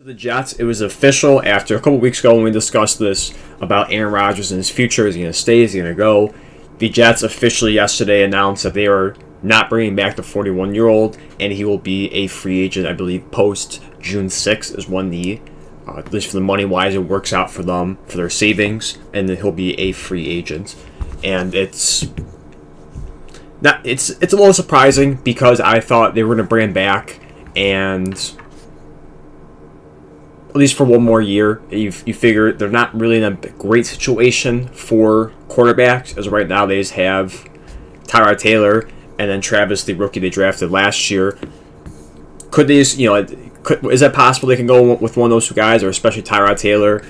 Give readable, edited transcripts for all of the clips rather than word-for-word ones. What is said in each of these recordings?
The Jets, it was official after a couple weeks ago when we discussed this about Aaron Rodgers and his future. Is he going to stay? Is he going to go? The Jets officially yesterday announced that they are not bringing back the 41-year-old, and he will be a free agent, I believe, post June 6th is when the, at least for the money-wise, it works out for them, for their savings, and then he'll be a free agent. And it's a little surprising because I thought they were going to bring him back, and at least for one more year, you figure they're not really in a great situation for quarterbacks. As of right now, they just have Tyrod Taylor and then Travis, the rookie they drafted last year. Could they, is it possible they can go with one of those two guys, or especially Tyrod Taylor?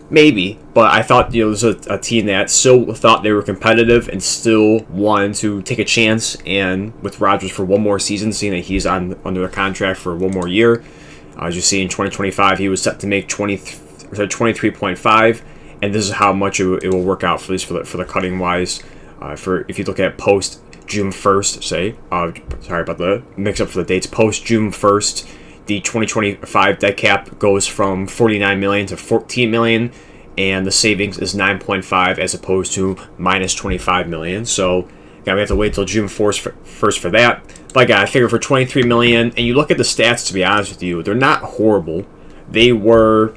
Maybe, but I thought it was a team that still thought they were competitive and still wanted to take a chance. And with Rodgers for one more season, seeing that he's under a contract for one more year. As you see in 2025, he was set to make 23.5, and this is how much it will work out for the cutting wise. For if you look at post June 1st, sorry about the mix up for the dates. Post June 1st, the 2025 dead cap goes from $49 million to $14 million, and the savings is 9.5 as opposed to minus $25 million. So we have to wait till June 1st for that. But again, I figure for $23 million, and you look at the stats, to be honest with you, they're not horrible. They were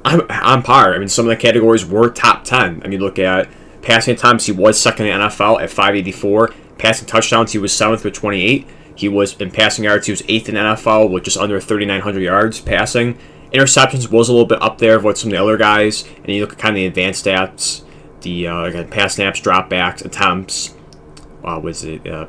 on par. I mean, some of the categories were top 10. I mean, look at passing attempts, he was second in the NFL at 584. Passing touchdowns, he was 7th with 28. He was in passing yards, he was 8th in the NFL with just under 3,900 yards passing. Interceptions was a little bit up there with some of the other guys, and you look at kind of the advanced stats, the again, pass snaps, dropbacks, attempts.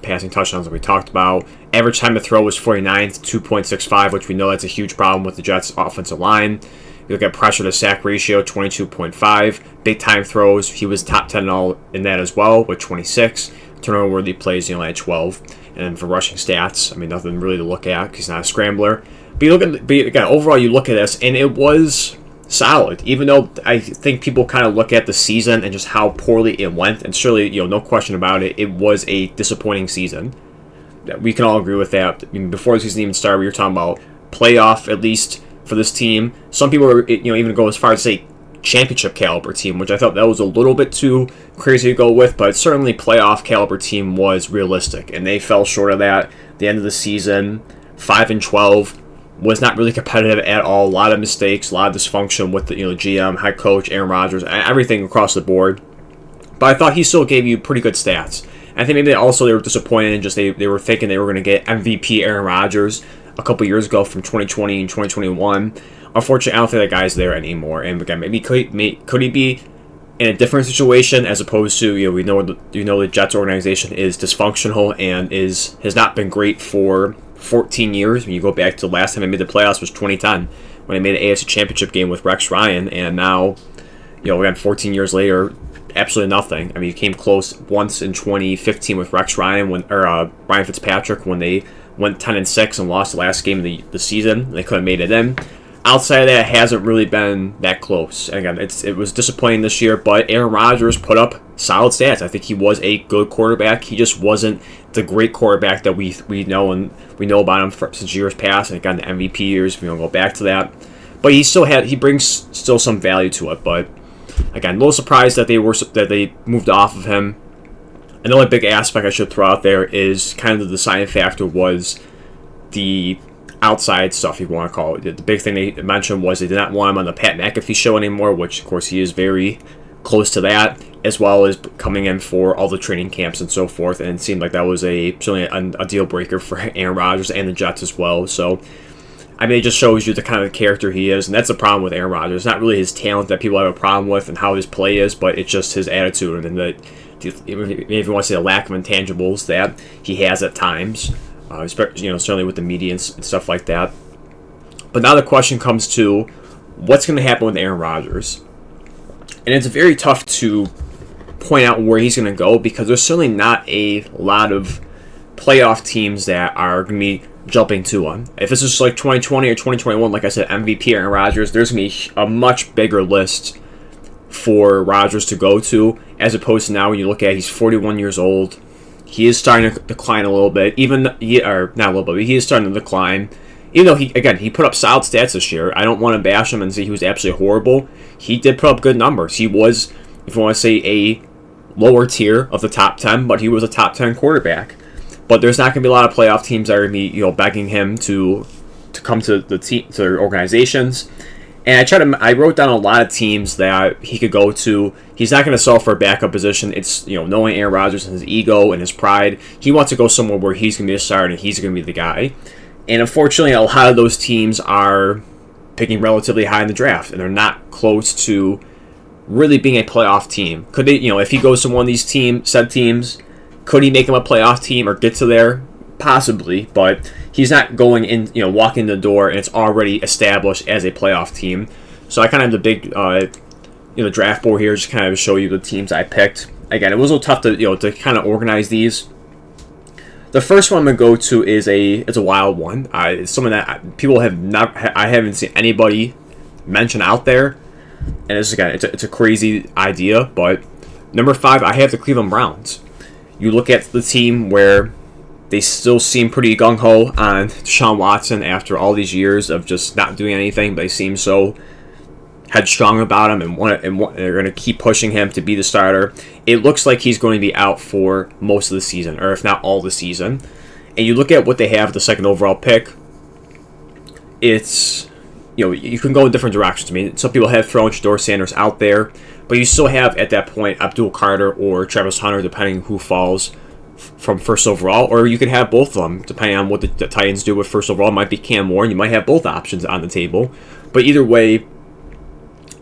Passing touchdowns that we talked about. Average time to throw was 49th, 2.65, which we know that's a huge problem with the Jets' offensive line. You look at pressure to sack ratio, 22.5. Big time throws, he was top 10 in that as well with 26. Turnover worthy plays, at 12. And for rushing stats, I mean, nothing really to look at because he's not a scrambler. But again, overall, you look at this, and it was solid, even though I think people kind of look at the season and just how poorly it went, and surely, no question about it, it was a disappointing season. We can all agree with that. I mean, before the season even started, we were talking about playoff, at least for this team. Some people were, even go as far as say championship caliber team, which I thought that was a little bit too crazy to go with, but certainly playoff caliber team was realistic, and they fell short of that. The end of the season, 5-12. Was not really competitive at all. A lot of mistakes, a lot of dysfunction with the GM, head coach, Aaron Rodgers, everything across the board. But I thought he still gave you pretty good stats. And I think maybe also they were disappointed in just they were thinking they were going to get MVP Aaron Rodgers a couple years ago from 2020 and 2021. Unfortunately, I don't think that guy's there anymore. And again, maybe could he be in a different situation as opposed to we know the Jets organization is dysfunctional and has not been great for 14 years. When you go back to the last time they made the playoffs was 2010 when they made an AFC Championship game with Rex Ryan, and now, again, 14 years later, absolutely nothing. I mean, you came close once in 2015 with Rex Ryan Ryan Fitzpatrick when they went 10-6 and lost the last game of the season. They could have made it in. Outside of that, it hasn't really been that close. And again, it was disappointing this year, but Aaron Rodgers put up solid stats. I think he was a good quarterback. He just wasn't the great quarterback that we know about him since years past. And again, the MVP years, we don't go back to that. But he brings still some value to it. But again, a little surprised that they moved off of him. Another big aspect I should throw out there is kind of the deciding factor was the outside stuff, you want to call it. The big thing they mentioned was they did not want him on the Pat McAfee show anymore, which of course he is very close to that, as well as coming in for all the training camps and so forth. And it seemed like that was certainly a deal breaker for Aaron Rodgers and the Jets as well. So I mean, it just shows you the kind of character he is, and that's the problem with Aaron Rodgers. It's not really his talent that people have a problem with and how his play is, but it's just his attitude and if you want to say the lack of intangibles that he has at times. Certainly with the media and stuff like that. But now the question comes to what's going to happen with Aaron Rodgers. And it's very tough to point out where he's going to go because there's certainly not a lot of playoff teams that are going to be jumping to him. If this is like 2020 or 2021, like I said, MVP Aaron Rodgers, there's going to be a much bigger list for Rodgers to go to, as opposed to now when you look at he's 41 years old. He is starting to decline a little bit. He is starting to decline. Even though he put up solid stats this year. I don't want to bash him and say he was absolutely horrible. He did put up good numbers. He was, if you want to say, a lower tier of the top 10, but he was a top 10 quarterback. But there's not going to be a lot of playoff teams that are going to be, begging him to come to to their organizations. And I wrote down a lot of teams that he could go to. He's not going to settle for a backup position. It's, knowing Aaron Rodgers and his ego and his pride, he wants to go somewhere where he's going to be a star and he's going to be the guy. And unfortunately, a lot of those teams are picking relatively high in the draft, and they're not close to really being a playoff team. Could they, if he goes to one of these said teams, could he make them a playoff team or get to there? Possibly, but he's not going in, walking the door and it's already established as a playoff team. So I kind of have the big, draft board here, just kind of show you the teams I picked. Again, it was a little tough to kind of organize these. The first one I'm gonna go to is a wild one. It's something that people I haven't seen anybody mention out there, and it's a crazy idea. But number 5, I have the Cleveland Browns. You look at the team where they still seem pretty gung-ho on Deshaun Watson after all these years of just not doing anything, but they seem so headstrong about him and they're going to keep pushing him to be the starter. It looks like he's going to be out for most of the season, or if not all the season. And you look at what they have, the second overall pick, it's, you can go in different directions. I mean, some people have thrown Shador Sanders out there, but you still have, at that point, Abdul Carter or Travis Hunter, depending who falls from first overall, or you could have both of them, depending on what the Titans do with first overall. It might be Cam Ward, you might have both options on the table. But either way,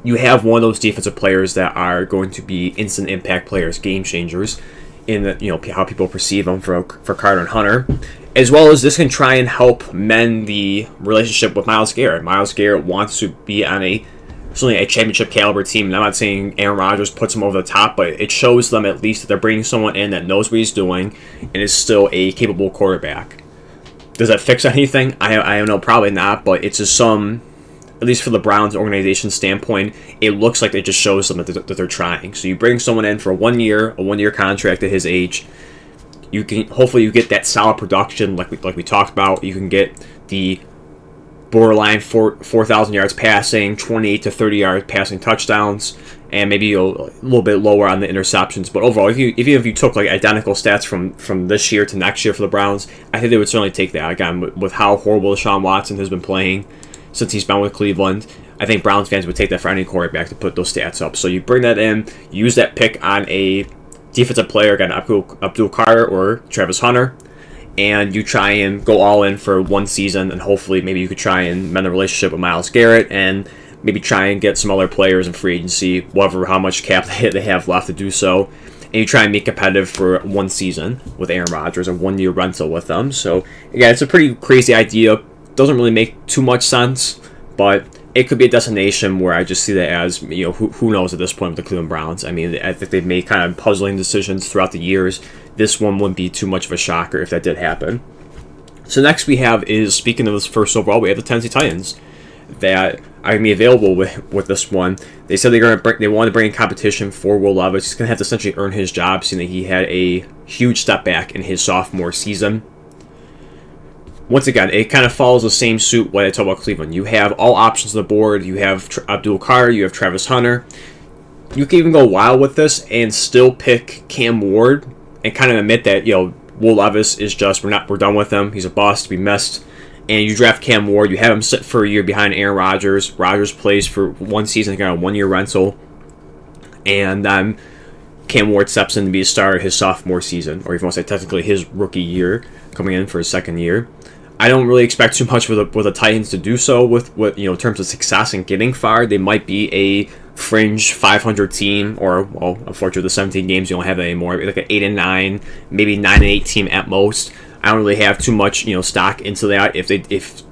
you have one of those defensive players that are going to be instant impact players, game changers, in the, how people perceive them for Carter and Hunter. As well as this can try and help mend the relationship with Myles Garrett. Myles Garrett wants to be on certainly a championship caliber team. And I'm not saying Aaron Rodgers puts him over the top, but it shows them at least that they're bringing someone in that knows what he's doing and is still a capable quarterback. Does that fix anything? I don't know, probably not, but it's just at least for the Browns organization standpoint, it looks like it just shows them that they're trying. So you bring someone in for a one-year contract at his age. Hopefully you get that solid production like we talked about. You can get the borderline 4,000 yards passing, 28 to 30 yards passing touchdowns, and maybe a little bit lower on the interceptions. But overall, if you took like identical stats from this year to next year for the Browns, I think they would certainly take that. Again, with how horrible Deshaun Watson has been playing since he's been with Cleveland, I think Browns fans would take that for any quarterback to put those stats up. So you bring that in, use that pick on a defensive player, again, Abdul Carter or Travis Hunter, and you try and go all in for one season, and hopefully maybe you could try and mend the relationship with Myles Garrett and maybe try and get some other players in free agency, how much cap they have left to do so, and you try and be competitive for one season with Aaron Rodgers, a one-year rental with them. So again, it's a pretty crazy idea. Doesn't really make too much sense, but it could be a destination where I just see that as, who knows at this point with the Cleveland Browns. I mean, I think they've made kind of puzzling decisions throughout the years. This one wouldn't be too much of a shocker if that did happen. So next we have is, speaking of this first overall, we have the Tennessee Titans that are going to be available with this one. They said they want to bring in competition for Will Levis. He's going to have to essentially earn his job, seeing that he had a huge step back in his sophomore season. Once again, it kind of follows the same suit when I talk about Cleveland. You have all options on the board. You have Abdul Carter, you have Travis Hunter. You can even go wild with this and still pick Cam Ward and kind of admit that, Will Levis is just, we're done with him. He's a bust, we missed. And you draft Cam Ward, you have him sit for a year behind Aaron Rodgers. Rodgers plays for one season, got a one-year rental. And then Cam Ward steps in to be a starter his sophomore season, or if you want to say technically his rookie year, coming in for his second year. I don't really expect too much with the Titans to do so with in terms of success and getting far. They might be a fringe 500 team, or, well, unfortunately the 17 games you don't have that anymore, like an 8-9, maybe 9-8 team at most. I don't really have too much stock into that if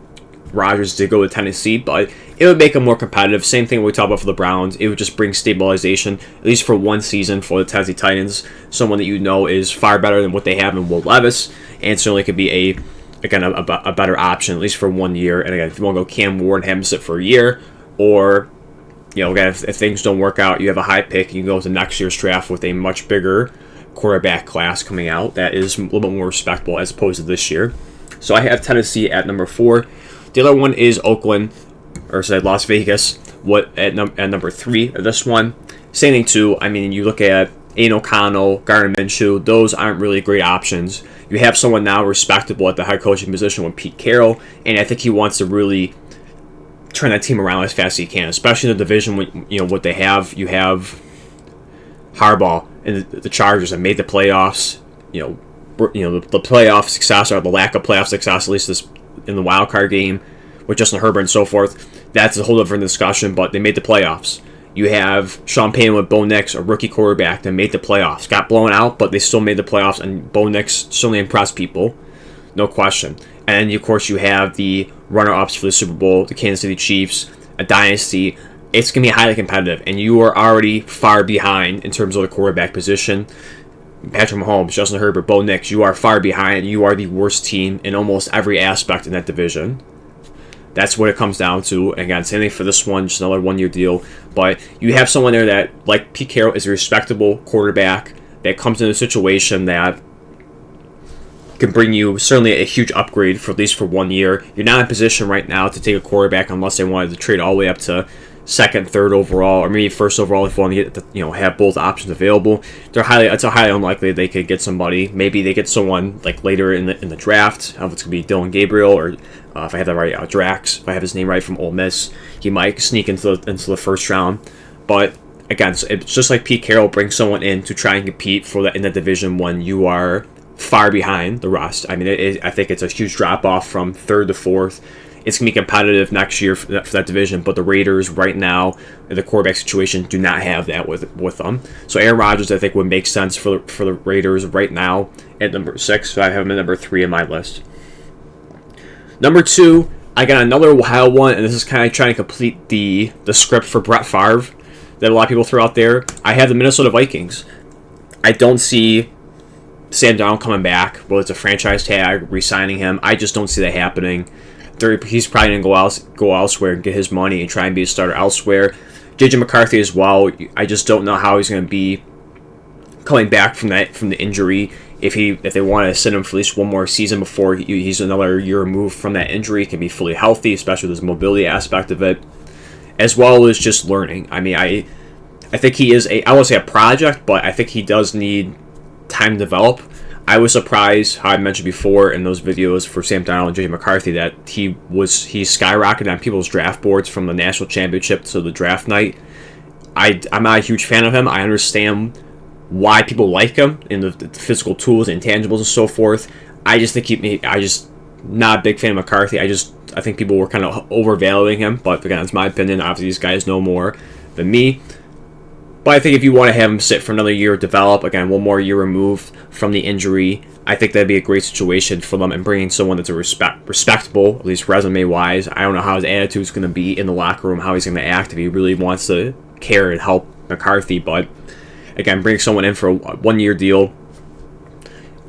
Rodgers did go to Tennessee, but it would make them more competitive. Same thing we talked about for the Browns. It would just bring stabilization, at least for one season, for the Tennessee Titans. Someone that is far better than what they have in Will Levis, and certainly could be a better option, at least for 1 year. And again, if you want to go Cam Ward and have him sit for a year, or again, if things don't work out, you have a high pick, you can go to next year's draft with a much bigger quarterback class coming out that is a little bit more respectable as opposed to this year. So I have Tennessee at number 4. The other one is Oakland, or say Las Vegas. What at number 3 of this one? Same thing too. I mean, you look at Aiden O'Connell, Gardner Minshew. Those aren't really great options. You have someone now respectable at the head coaching position with Pete Carroll, and I think he wants to really turn that team around as fast as he can, especially in the division. What they have. You have Harbaugh and the Chargers have made the playoffs. The playoff success, or the lack of playoff success, at least this in the wild card game with Justin Herbert and so forth. That's a whole different discussion, but they made the playoffs. You have Sean Payton with Bo Nix, a rookie quarterback that made the playoffs. Got blown out, but they still made the playoffs, and Bo Nix certainly impressed people. No question. And then, of course, you have the runner-ups for the Super Bowl, the Kansas City Chiefs, a dynasty. It's going to be highly competitive, and you are already far behind in terms of the quarterback position. Patrick Mahomes, Justin Herbert, Bo Nix, you are far behind. You are the worst team in almost every aspect in that division. That's what it comes down to. And again, same thing for this one, just another one-year deal. But you have someone there that, like Pete Carroll, is a respectable quarterback that comes in a situation that can bring you certainly a huge upgrade for at least for 1 year. You're not in a position right now to take a quarterback unless they wanted to trade all the way up to second, third overall, or maybe first overall if you want to get have both options available. It's highly unlikely they could get somebody. Maybe they get someone like later in the draft. I don't know if it's gonna be Dylan Gabriel or if I have that right, Drax. If I have his name right, from Ole Miss, he might sneak into the first round. But again, it's just like Pete Carroll brings someone in to try and compete in the division when you are far behind the rest. I mean, I think it's a huge drop off from third to fourth. It's going to be competitive next year for that division, but the Raiders right now, in the quarterback situation, do not have that with them. So Aaron Rodgers, I think, would make sense for the Raiders right now at number 6. So I have him at number 3 in my list. Number 2, I got another wild one, and this is kind of trying to complete the script for Brett Favre that a lot of people throw out there. I have the Minnesota Vikings. I don't see Sam Darnold coming back, whether it's a franchise tag, re-signing him. I just don't see that happening. He's probably going to go elsewhere and get his money and try and be a starter elsewhere. J.J. McCarthy as well. I just don't know how he's going to be coming back from the injury. If they want to send him for at least one more season before he's another year removed from that injury, he can be fully healthy, especially with his mobility aspect of it, as well as just learning. I mean, I think he is I won't say a project, but I think he does need time to develop. I was surprised, how I mentioned before in those videos for Sam Darnold and J.J. McCarthy, that he skyrocketed on people's draft boards from the national championship to the draft night. I'm not a huge fan of him. I understand why people like him in the physical tools, intangibles, and so forth. I just think not a big fan of McCarthy. I think people were kind of overvaluing him, but again, it's my opinion. Obviously, these guys know more than me. But I think if you want to have him sit for another year, develop, again, one more year removed from the injury, I think that'd be a great situation for them, and bringing someone that's respectable, at least resume-wise. I don't know how his attitude's going to be in the locker room, how he's going to act if he really wants to care and help McCarthy. But, again, bring someone in for a one-year deal,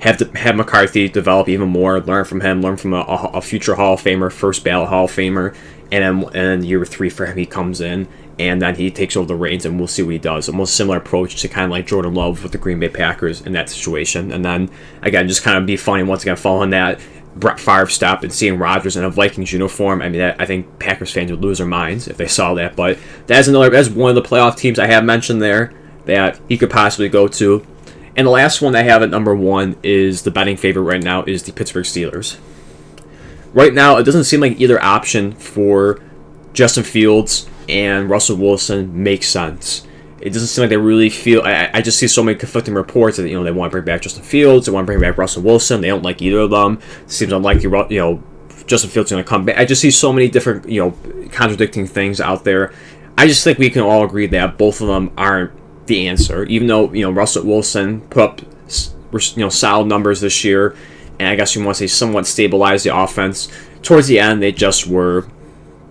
have McCarthy develop even more, learn from him, learn from a future Hall of Famer, first ballot Hall of Famer, and then year 3 for him, he comes in, and then he takes over the reins, and we'll see what he does. A most similar approach to kind of like Jordan Love with the Green Bay Packers in that situation. And then, again, just kind of be funny once again following that Brett Favre step and seeing Rodgers in a Vikings uniform. I mean, I think Packers fans would lose their minds if they saw that. But that's one of the playoff teams I have mentioned there that he could possibly go to. And the last one I have at number 1 is the betting favorite right now is the Pittsburgh Steelers. Right now, it doesn't seem like either option for Justin Fields and Russell Wilson makes sense. It doesn't seem like they really feel. I just see so many conflicting reports that they want to bring back Justin Fields, they want to bring back Russell Wilson. They don't like either of them. It seems unlikely. Justin Fields is going to come back. I just see so many different contradicting things out there. I just think we can all agree that both of them aren't the answer. Even though Russell Wilson put up solid numbers this year, and I guess you want to say somewhat stabilized the offense. Towards the end, they just were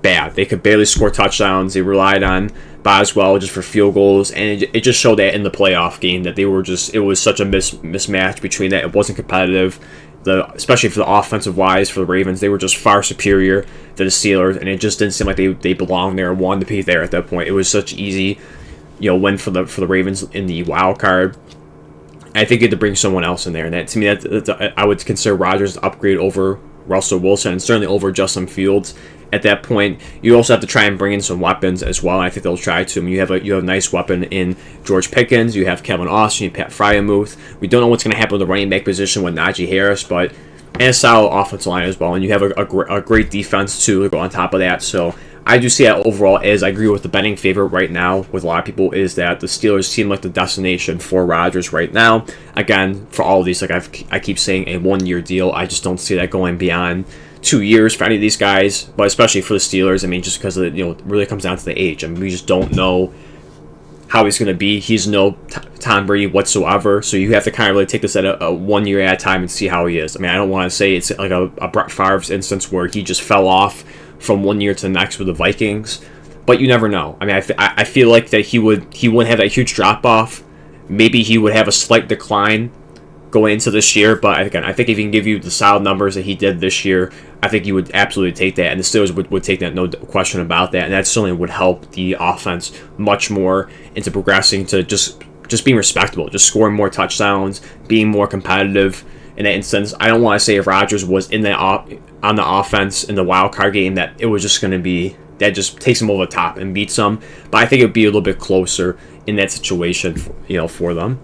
bad. They could barely score touchdowns. They relied on Boswell just for field goals, and it just showed that in the playoff game that it was such a mismatch between that. It wasn't competitive, especially for the offensive wise for the Ravens. They were just far superior to the Steelers, and it just didn't seem like they belonged there and wanted to be there at that point. It was such easy win for the Ravens in the wild card. I think you had to bring someone else in there, and that to me, I would consider Rodgers an upgrade over Russell Wilson, and certainly over Justin Fields. At that point, you also have to try and bring in some weapons as well. And I think they'll try to. I mean, you have a nice weapon in George Pickens. You have Kevin Austin. You have Pat Fryermuth. We don't know what's going to happen with the running back position with Najee Harris, but and a solid offensive line as well. And you have a great defense too to go on top of that. So I do see that overall as I agree with the betting favorite right now with a lot of people is that the Steelers seem like the destination for Rodgers right now. Again, for all of these, like I keep saying, a 1-year deal. I just don't see that going beyond 2 years for any of these guys, but especially for the Steelers. I mean, just because it really comes down to the age. I mean, we just don't know how he's going to be. He's no Tom Brady whatsoever, so you have to kind of really take this at a 1 year at a time and see how he is. I mean, I don't want to say it's like a Brett Favre's instance where he just fell off from 1 year to the next with the Vikings, but you never know. I mean, I feel like that he wouldn't have that huge drop off. Maybe he would have a slight decline going into this year, but again, I think if he can give you the solid numbers that he did this year, I think you would absolutely take that, and the Steelers would take that, no question about that, and that certainly would help the offense much more into progressing to just being respectable, just scoring more touchdowns, being more competitive. In that instance, I don't want to say if Rodgers was in on the offense in the wild card game that it was just going to be that just takes him over the top and beats them, but I think it would be a little bit closer in that situation, for them.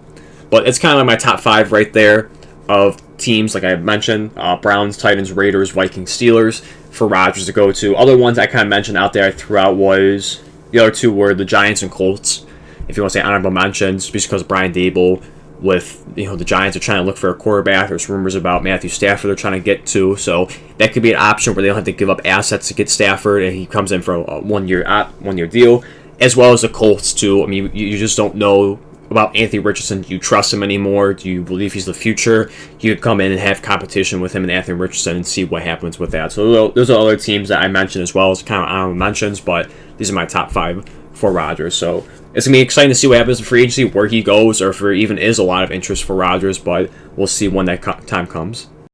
But it's kind of like my top 5 right there of teams, like I mentioned, Browns, Titans, Raiders, Vikings, Steelers, for Rodgers to go to. Other ones I kind of mentioned out there I threw out was, the other two were the Giants and Colts, if you want to say honorable mentions, just because Brian Dable with, the Giants are trying to look for a quarterback. There's rumors about Matthew Stafford they're trying to get to, so that could be an option where they don't have to give up assets to get Stafford, and he comes in for a 1 year deal, as well as the Colts too. I mean, you just don't know about Anthony Richardson. Do you trust him anymore? Do you believe he's the future? You could come in and have competition with him and Anthony Richardson and see what happens with that. So those are other teams that I mentioned as well as kind of honorable mentions, but these are my top 5 for Rodgers. So it's going to be exciting to see what happens in free agency, where he goes, or if there even is a lot of interest for Rodgers, but we'll see when that time comes.